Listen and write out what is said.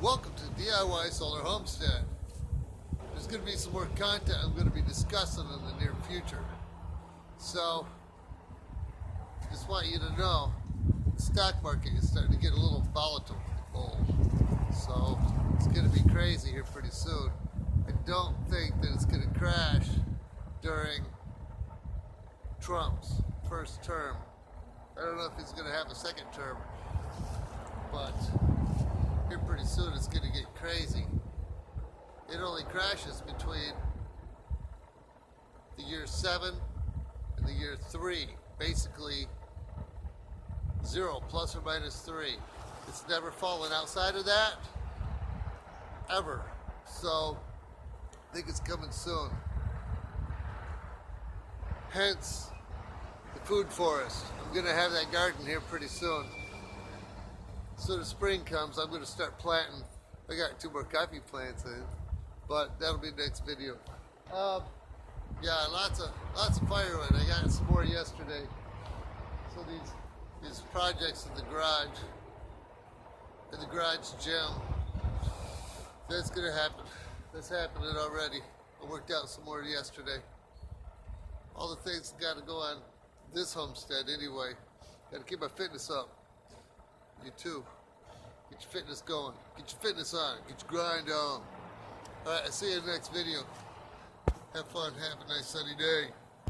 Welcome to DIY Solar Homestead. There's going to be some more content I'm going to be discussing in the near future. So, just want you to know, the stock market is starting to get a little volatile. So, it's going to be crazy here pretty soon. I don't think that it's going to crash during Trump's first term. I don't know if he's going to have a second term, but here pretty soon it's going to get crazy. It only crashes between the year 7 and the year 3. Basically 0 plus or minus 3. It's never fallen outside of that, ever. So I think it's coming soon. Hence the food forest. I'm going to have that garden here pretty soon. So the spring comes, I'm going to start planting. I got 2 more coffee plants in, but that'll be next video. Yeah, lots of firewood. I got some more yesterday. So these projects in the garage gym, that's going to happen. That's happening already. I worked out some more yesterday. All the things got to go on this homestead anyway. Got to keep my fitness up. You too. Get your fitness going. Get your fitness on. Get your grind on. Alright, I'll see you in the next video. Have fun. Have a nice sunny day.